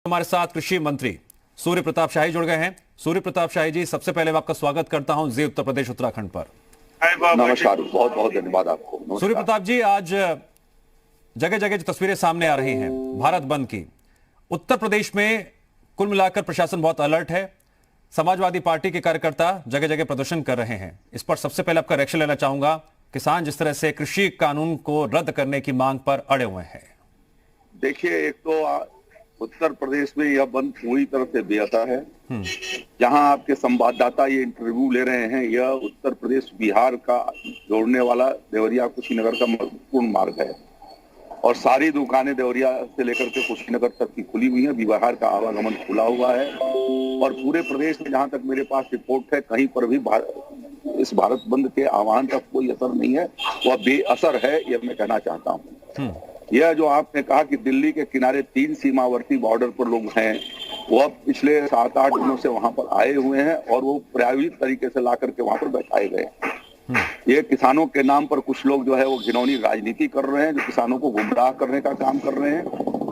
हमारे साथ कृषि मंत्री सूर्य प्रताप शाही जुड़ गए हैं। सूर्य प्रताप शाही जी, सबसे पहले मैं आपका स्वागत करता हूं जी उत्तर प्रदेश उत्तराखंड पर। नमस्कार, बहुत बहुत धन्यवाद आपको। सूर्य प्रताप जी, आज जगह जगह जो तस्वीरें सामने आ रही हैं भारत बंद की, उत्तर प्रदेश में कुल मिलाकर प्रशासन बहुत अलर्ट है। समाजवादी पार्टी के कार्यकर्ता जगह जगह प्रदर्शन कर रहे हैं। इस पर सबसे पहले आपका रिएक्शन लेना चाहूंगा। किसान जिस तरह से कृषि कानून को रद्द करने की मांग पर अड़े हुए हैं। देखिए, एक तो उत्तर प्रदेश में यह बंद पूरी तरह से बेअसर है। जहां आपके संवाददाता ये इंटरव्यू ले रहे हैं, यह उत्तर प्रदेश बिहार का जोड़ने वाला देवरिया कुशीनगर का महत्वपूर्ण मार्ग है और सारी दुकानें देवरिया से लेकर के कुशीनगर तक की खुली हुई है। बिहार का आवागमन खुला हुआ है और पूरे प्रदेश में जहां तक मेरे पास रिपोर्ट है, कहीं पर भी इस भारत बंद के आह्वान का कोई असर नहीं है। वह बेअसर है, यह मैं कहना चाहता हूँ। यह जो आपने कहा कि दिल्ली के किनारे 3 सीमावर्ती बॉर्डर पर लोग हैं, वह पिछले 7-8 दिनों से वहां पर आए हुए हैं और वो प्रायोजित तरीके से ला करके वहां पर बैठाए गए। ये किसानों के नाम पर कुछ लोग जो है वो घिनौनी राजनीति कर रहे हैं, जो किसानों को गुमराह करने का काम कर रहे हैं।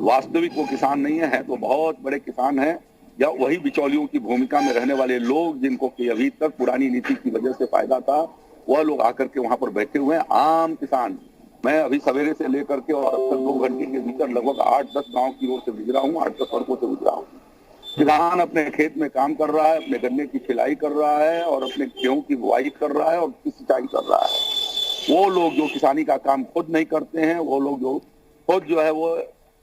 वास्तविक वो किसान नहीं है तो बहुत बड़े किसान हैं या वही बिचौलियों की भूमिका में रहने वाले लोग, जिनको कि अभी तक पुरानी नीति की वजह से फायदा था, वह लोग आकर के वहां पर बैठे हुए हैं। आम किसान, मैं अभी सवेरे से लेकर के और अब तक 2 घंटे के भीतर लगभग 8-10 गांव की ओर से गुजरा हूँ, 8-10 सड़कों से गुजरा हूँ। किसान अपने खेत में काम कर रहा है, अपने गन्ने की खिलाई कर रहा है और अपने गेहूं की बुआई कर रहा है और उसकी सिंचाई कर रहा है। वो लोग जो किसानी का काम खुद नहीं करते हैं, वो लोग जो खुद जो है वो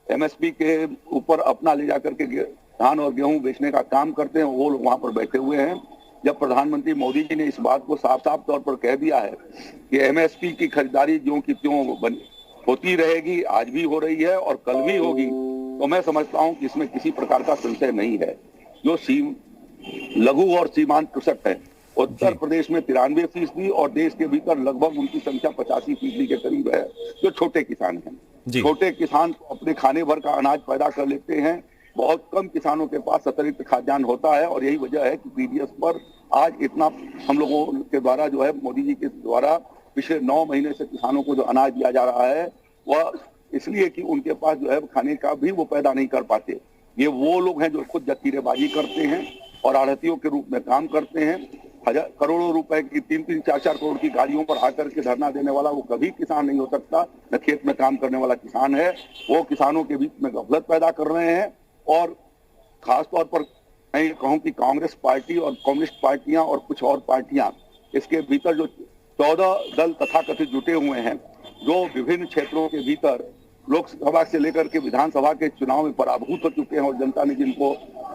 एमएसपी के ऊपर अपना ले जाकर के धान और गेहूं बेचने का काम करते हैं, वो लोग वहां पर बैठे हुए हैं। जब प्रधानमंत्री मोदी जी ने इस बात को साफ साफ तौर पर कह दिया है कि एमएसपी की खरीदारी ज्यों की त्यों होती रहेगी, आज भी हो रही है और कल भी होगी, तो मैं समझता हूं कि इसमें किसी प्रकार का संशय नहीं है। जो लघु और सीमांत कृषक है उत्तर प्रदेश में 93% और देश के भीतर लगभग उनकी संख्या 85% के करीब है, जो छोटे किसान हैं। छोटे किसान तो अपने खाने भर का अनाज पैदा कर लेते हैं। बहुत कम किसानों के पास अतिरिक्त खाद्यान्न होता है और यही वजह है कि पीडीएस पर आज इतना हम लोगों के द्वारा जो है, मोदी जी के द्वारा पिछले 9 महीने से किसानों को जो अनाज दिया जा रहा है, वह इसलिए कि उनके पास जो है खाने का भी वो पैदा नहीं कर पाते। ये वो लोग हैं जो खुद जखीरेबाजी करते हैं और आढ़तियों के रूप में काम करते हैं। करोड़ों रुपए की 3-3, 4-4 करोड़ की गाड़ियों पर आकर के धरना देने वाला वो कभी किसान नहीं हो सकता। न खेत में काम करने वाला किसान है, वो किसानों के बीच में गफलत पैदा कर रहे हैं। और खास तौर पर मैं कहूं कि कांग्रेस पार्टी और कम्युनिस्ट पार्टियां और कुछ और पार्टियां, इसके भीतर जो 14 दल तथाकथित जुटे हुए हैं, जो विभिन्न क्षेत्रों के भीतर लोकसभा से लेकर के विधानसभा के चुनाव में पराभूत हो चुके हैं और जनता ने जिनको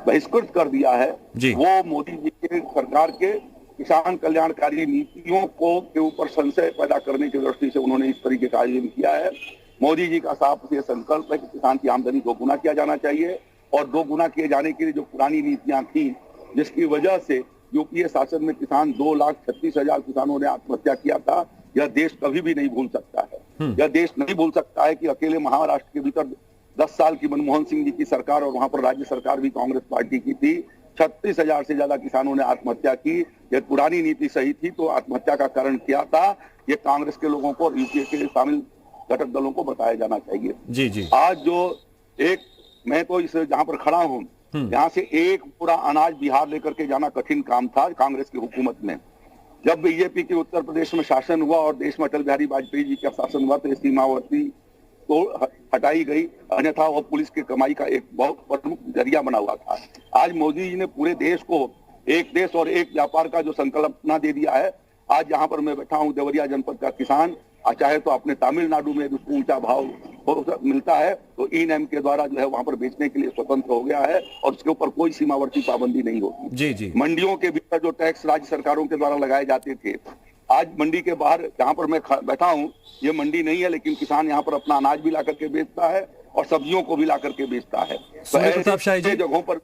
बहिष्कृत कर दिया है, वो मोदी जी के सरकार के किसान कल्याणकारी नीतियों को के ऊपर संशय पैदा करने की दृष्टि से उन्होंने इस तरीके का आयोजन किया है। मोदी जी का साफ ये संकल्प है कि किसान की आमदनी 2 गुना किया जाना चाहिए और 2 गुना किए जाने के लिए जो पुरानी नीतियां थी, जिसकी वजह से यूपीए शासन में किसान 2,36,000 किसानों ने आत्महत्या किया था, यह देश कभी भी नहीं भूल सकता है। यह देश नहीं भूल सकता है कि अकेले महाराष्ट्र के भीतर 10 साल की मनमोहन सिंह जी की सरकार और वहां पर राज्य सरकार भी कांग्रेस पार्टी की थी, 36,000 से ज्यादा किसानों ने आत्महत्या की। यह पुरानी नीति सही थी तो आत्महत्या का कारण क्या था, ये कांग्रेस के लोगों को और यूपीए के शामिल घटक दलों को बताया जाना चाहिए। आज जो मैं तो इस जहां पर खड़ा हूं, यहाँ से एक पूरा अनाज बिहार लेकर के जाना कठिन काम था कांग्रेस की हुकूमत में। जब बीजेपी के उत्तर प्रदेश में शासन हुआ और देश में अटल बिहारी वाजपेयी जी का शासन हुआ, तो सीमावर्ती तो हटाई गई, अन्यथा वह पुलिस की कमाई का एक बहुत प्रमुख जरिया बना हुआ था। आज मोदी जी ने पूरे देश को एक देश और एक व्यापार का जो संकल्पना दे दिया है। आज यहाँ पर मैं बैठा हूँ, देवरिया जनपद का किसान चाहे तो अपने तमिलनाडु में उसको ऊंचा भाव मिलता है तो ई-नैम के द्वारा जो है वहां पर बेचने के लिए स्वतंत्र हो गया है और उसके ऊपर कोई सीमावर्ती पाबंदी नहीं होती। मंडियों के भीतर जो टैक्स राज्य सरकारों के द्वारा लगाए जाते थे, आज मंडी के बाहर जहां पर मैं बैठा हूं, ये मंडी नहीं है, लेकिन किसान यहाँ पर अपना अनाज भी ला करके बेचता है और सब्जियों को भी ला करके बेचता है। तो ऐसे जगहों पर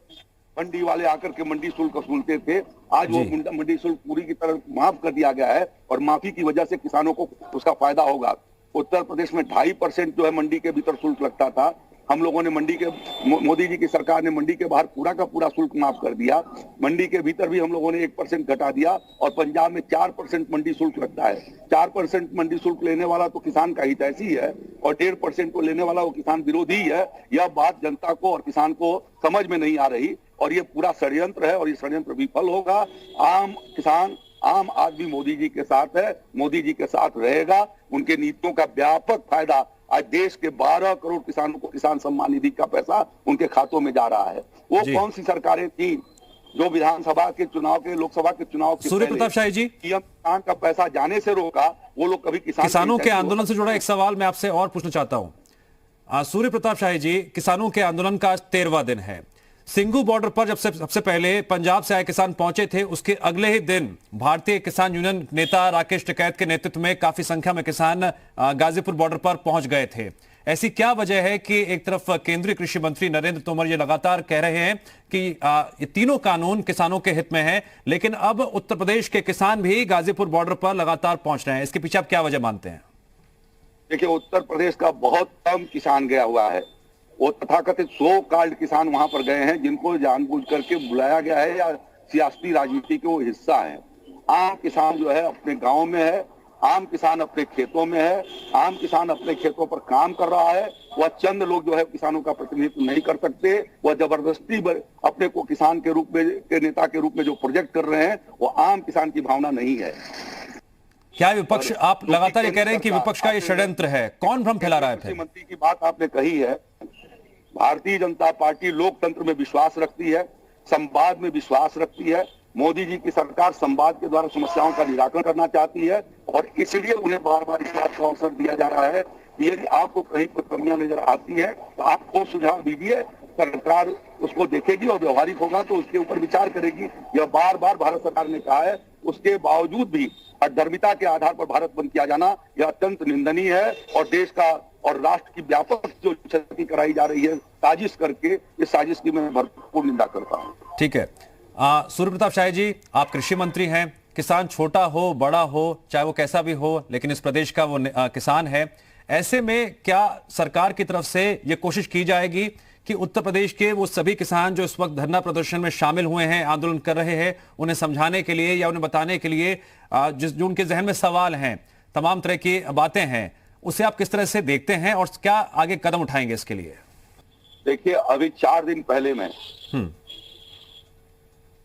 मंडी वाले आकर के मंडी शुल्क वसूलते थे, आज वो मंडी शुल्क पूरी की तरह माफ कर दिया गया है और माफी की वजह से किसानों को उसका फायदा होगा। उत्तर प्रदेश में 2.5% जो है मंडी के भीतर शुल्क लगता था, हम लोगों ने मोदी जी की सरकार ने मंडी के बाहर पूरा का पूरा शुल्क माफ कर दिया। मंडी के भीतर भी हम लोगों ने 1% घटा दिया और पंजाब में 4% मंडी शुल्क लगता है। 4% मंडी शुल्क लेने वाला तो किसान का हितैषी है और 1.5% को लेने वाला वो किसान विरोधी है। यह बात जनता को और किसान को समझ में नहीं आ रही और ये पूरा षड्यंत्र है और ये षड्यंत्र विफल होगा। आम किसान, आम आदमी मोदी जी के साथ है, मोदी जी के साथ रहेगा। उनके नीतियों का व्यापक फायदा आज देश के 12 करोड़ किसानों को किसान सम्मान निधि का पैसा उनके खातों में जा रहा है। वो कौन सी सरकारें थी जो विधानसभा के चुनाव के, लोकसभा के चुनाव के सूर्य प्रताप शाही जी, किसान का पैसा जाने से रोका? वो लोग कभी किसानों के आंदोलन से जुड़ा एक सवाल मैं आपसे और पूछना चाहता हूं। सूर्य प्रताप शाही जी, किसानों के आंदोलन का आज 13वां दिन है। सिंघू बॉर्डर पर जब सबसे पहले पंजाब से आए किसान पहुंचे थे, उसके अगले ही दिन भारतीय किसान यूनियन नेता राकेश टिकैत के नेतृत्व में काफी संख्या में किसान गाजीपुर बॉर्डर पर पहुंच गए थे। ऐसी क्या वजह है कि एक तरफ केंद्रीय कृषि मंत्री नरेंद्र तोमर ये लगातार कह रहे हैं कि ये तीनों कानून किसानों के हित में है, लेकिन अब उत्तर प्रदेश के किसान भी गाजीपुर बॉर्डर पर लगातार पहुंच रहे हैं? इसके पीछे आप क्या वजह मानते हैं? देखिए, उत्तर प्रदेश का बहुत कम किसान गया हुआ है। वो तथाकथित 100 कार्ड किसान वहां पर गए हैं जिनको जानबूझ करके बुलाया गया है या सियासी राजनीति के वो हिस्सा है। आम किसान जो है अपने गांव में है, आम किसान अपने खेतों में है, आम किसान अपने खेतों पर काम कर रहा है। वह चंद लोग जो है किसानों का प्रतिनिधित्व नहीं कर सकते। वह जबरदस्ती अपने को किसान के रूप में, के नेता के रूप में जो प्रोजेक्ट कर रहे हैं, वो आम किसान की भावना नहीं है। क्या विपक्ष, आप लगातार ये कह रहे हैं कि विपक्ष का ये षड्यंत्र है, कौन भ्रम फैला रहा है? कृषि मंत्री की बात आपने कही है। भारतीय जनता पार्टी लोकतंत्र में विश्वास रखती है, संवाद में विश्वास रखती है। मोदी जी की सरकार संवाद के द्वारा समस्याओं का निराकरण करना चाहती है और इसलिए उन्हें बार बार इस बात का अवसर दिया जा रहा है कि यदि आपको कहीं कोई कमियां नजर आती है तो आप वो सुझाव दीजिए, सरकार उसको देखेगी और व्यवहारिक होगा तो उसके ऊपर विचार करेगी। यह बार बार भारत सरकार ने कहा है। उसके बावजूद भी अधर्मिता के आधार पर भारत बंद किया जाना यह अत्यंत निंदनीय है और देश का और राष्ट्र की व्यापक जो क्षति कराई जा रही है साजिश करके, इस साजिश की मैं भरपूर निंदा करता हूं। ठीक है। सूर्य प्रताप शाही जी, आप कृषि मंत्री हैं। किसान छोटा हो बड़ा हो चाहे वो कैसा भी हो, लेकिन इस प्रदेश का वो किसान है। ऐसे में क्या सरकार की तरफ से ये कोशिश की जाएगी कि उत्तर प्रदेश के वो सभी किसान जो इस वक्त धरना प्रदर्शन में शामिल हुए हैं, आंदोलन कर रहे हैं, उन्हें समझाने के लिए या उन्हें बताने के लिए जो उनके जहन में सवाल हैं, तमाम तरह की बातें हैं, उसे आप किस तरह से देखते हैं और क्या आगे कदम उठाएंगे इसके लिए? देखिए, अभी 4 दिन पहले मैं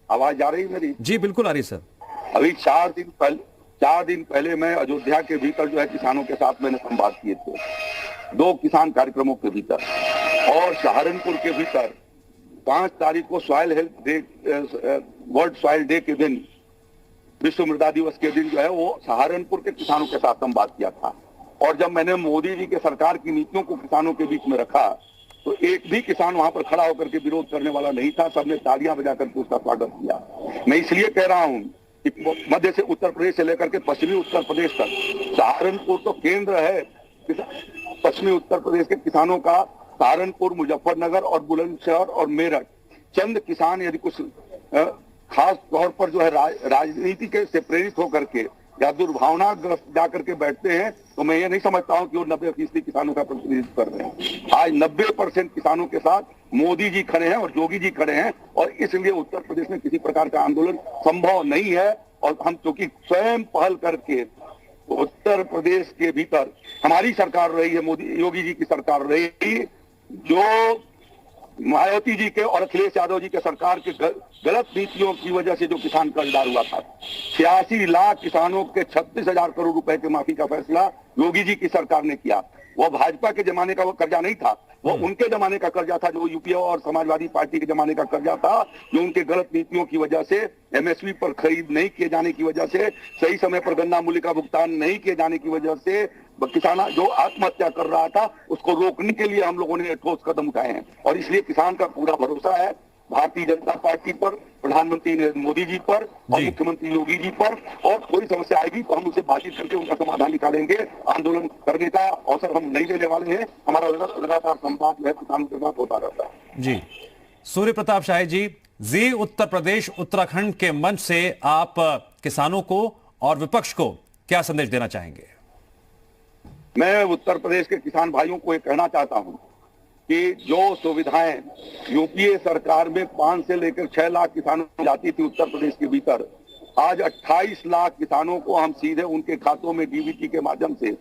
आवाज आ रही मेरी? जी बिल्कुल आ रही सर। अभी 4 दिन पहले मैं अयोध्या के भीतर जो है किसानों के साथ मैंने संवाद किए थे, 2 किसान कार्यक्रमों के भीतर। और सहारनपुर के भीतर 5 तारीख को soil health day, world soil day के दिन, विश्व मृदा दिवस के दिन जो है वो सहारनपुर के किसानों के साथ संवाद किया था। और जब मैंने मोदी जी के सरकार की नीतियों को किसानों के बीच में रखा तो एक भी किसान वहां पर खड़ा होकर के विरोध करने वाला नहीं था। सबने तालियां बजा करके उसका स्वागत किया। मैं इसलिए कह रहा हूं कि मध्य से उत्तर प्रदेश से लेकर के पश्चिमी उत्तर प्रदेश तक, सहारनपुर तो केंद्र है पश्चिमी उत्तर प्रदेश के किसानों का। सहारनपुर, मुजफ्फरनगर और बुलंदशहर और मेरठ, चंद किसान यदि कुछ खास तौर पर जो है राजनीति के से प्रेरित होकर के या दुर्भावना जाकर के बैठते हैं तो मैं ये नहीं समझता हूं कि वो 90% किसानों का प्रतिनिधित्व कर रहे हैं। आज 90% किसानों के साथ मोदी जी खड़े हैं और योगी जी खड़े हैं और इसलिए उत्तर प्रदेश में किसी प्रकार का आंदोलन संभव नहीं है। और हम चूंकि स्वयं पहल करके उत्तर प्रदेश के भीतर हमारी सरकार रही है, मोदी योगी जी की सरकार रही, जो मायावती जी के और अखिलेश यादव जी के सरकार के गलत नीतियों की वजह से जो किसान कर्जदार हुआ था, 86 लाख किसानों के 36,000 करोड़ रुपए के माफी का फैसला योगी जी की सरकार ने किया। वो भाजपा के जमाने का वो कर्जा नहीं था, वो उनके जमाने का कर्जा था, जो यूपीए और समाजवादी पार्टी के जमाने का कर्जा था, जो उनके गलत नीतियों की वजह से, एमएसपी पर खरीद नहीं किए जाने की वजह से, सही समय पर गन्ना मूल्य का भुगतान नहीं किए जाने की वजह से किसान जो आत्महत्या कर रहा था उसको रोकने के लिए हम लोगों ने ठोस कदम उठाए हैं। और इसलिए किसान का पूरा भरोसा है भारतीय जनता पार्टी पर, प्रधानमंत्री नरेंद्र मोदी जी पर और मुख्यमंत्री योगी जी पर। और कोई समस्या आएगी तो हम उसे बातचीत करके उनका समाधान निकालेंगे। आंदोलन करने का अवसर हम नहीं देने वाले हैं। हमारा लगातार संवाद जो है किसानों के साथ होता रहता है। जी, सूर्य प्रताप शाही जी, जी उत्तर प्रदेश उत्तराखंड के मंच से आप किसानों को और विपक्ष को क्या संदेश देना चाहेंगे? मैं उत्तर प्रदेश के किसान भाइयों को ये कहना चाहता हूं कि जो सुविधाएं यूपीए सरकार में 5 से लेकर 6 लाख किसानों को जाती थी उत्तर प्रदेश के भीतर, आज 28 लाख किसानों को हम सीधे उनके खातों में डीबीटी के माध्यम से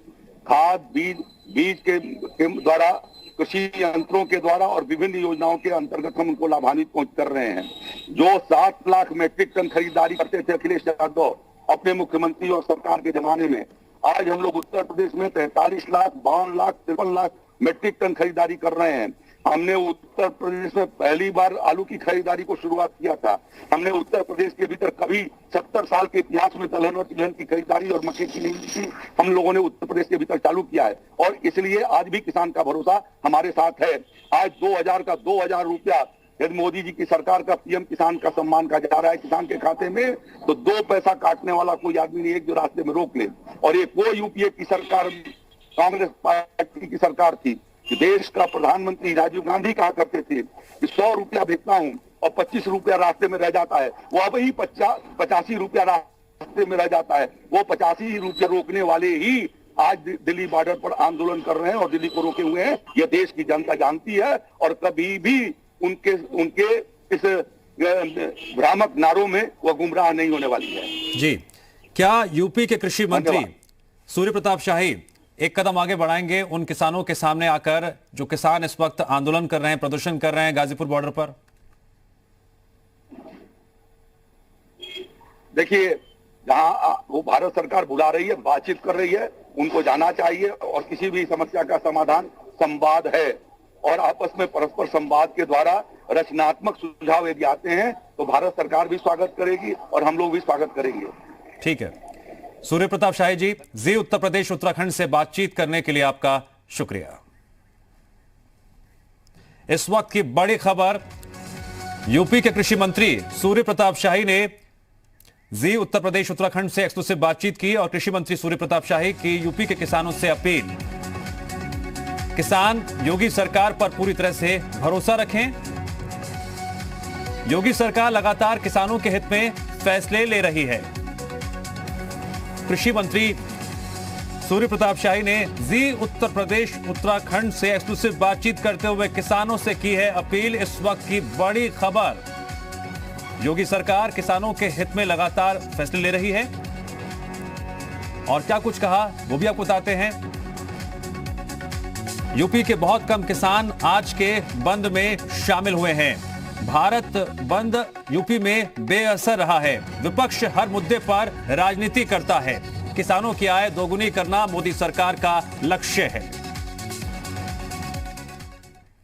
खाद बीज के द्वारा, कृषि यंत्रों के द्वारा और विभिन्न योजनाओं के अंतर्गत हम उनको लाभान्वित कर रहे हैं। जो 7 लाख मैट्रिक टन खरीदारी करते थे अखिलेश यादव अपने मुख्यमंत्री और सरकार के जमाने में, आज हम लोग उत्तर प्रदेश में 43 लाख, 52 लाख, 53 लाख मैट्रिक टन खरीदारी कर रहे हैं। हमने उत्तर प्रदेश में पहली बार आलू की खरीदारी को शुरुआत किया था। हमने उत्तर प्रदेश के भीतर कभी 70 साल के इतिहास में दलहन और तिलहन की खरीदारी और मक्के की नहीं थी, हम लोगों ने उत्तर प्रदेश के भीतर चालू किया है। और इसलिए आज भी किसान का भरोसा हमारे साथ है। आज 2000 का 2000 रुपया यदि मोदी जी की सरकार का पीएम किसान का सम्मान का जा रहा है किसान के खाते में, तो 2 पैसा काटने वाला कोई आदमी नहीं है जो रास्ते में रोक ले। और ये वो यूपीए की सरकार, कांग्रेस पार्टी की सरकार थी कि देश का प्रधानमंत्री राजीव गांधी कहा करते थे कि 100 रुपया भेजता हूं और 25 रुपया रास्ते में रह जाता है। वो अब ही 85 रुपया रास्ते में रह जाता है। वो 85 रुपया रोकने वाले ही आज दिल्ली बॉर्डर पर आंदोलन कर रहे हैं और दिल्ली को रोके हुए हैं। यह देश की जनता जानती है और कभी भी उनके इस भ्रामक नारों में वो गुमराह नहीं होने वाली है। जी, क्या यूपी के कृषि मंत्री सूर्य प्रताप शाही एक कदम आगे बढ़ाएंगे उन किसानों के सामने आकर जो किसान इस वक्त आंदोलन कर रहे हैं, प्रदर्शन कर रहे हैं गाजीपुर बॉर्डर पर? देखिए, जहां वो भारत सरकार बुला रही है, बातचीत कर रही है, उनको जाना चाहिए और किसी भी समस्या का समाधान संवाद है और आपस में परस्पर संवाद के द्वारा रचनात्मक सुझाव यदि आते हैं तो भारत सरकार भी स्वागत करेगी और हम लोग भी स्वागत करेंगे। ठीक है, सूर्य प्रताप शाही जी, जी उत्तर प्रदेश उत्तराखंड से बातचीत करने के लिए आपका शुक्रिया। इस वक्त की बड़ी खबर, यूपी के कृषि मंत्री सूर्य प्रताप शाही ने जी उत्तर प्रदेश उत्तराखंड से एक्सक्लूसिव बातचीत की और कृषि मंत्री सूर्य प्रताप शाही की यूपी के किसानों से अपील, किसान योगी सरकार पर पूरी तरह से भरोसा रखें। योगी सरकार लगातार किसानों के हित में फैसले ले रही है। कृषि मंत्री सूर्य प्रताप शाही ने जी उत्तर प्रदेश उत्तराखंड से एक्सक्लूसिव बातचीत करते हुए किसानों से की है अपील। इस वक्त की बड़ी खबर, योगी सरकार किसानों के हित में लगातार फैसले ले रही है और क्या कुछ कहा वो भी आपको बताते हैं। यूपी के बहुत कम किसान आज के बंद में शामिल हुए हैं। भारत बंद यूपी में बेअसर रहा है। विपक्ष हर मुद्दे पर राजनीति करता है। किसानों की आय दोगुनी करना मोदी सरकार का लक्ष्य है।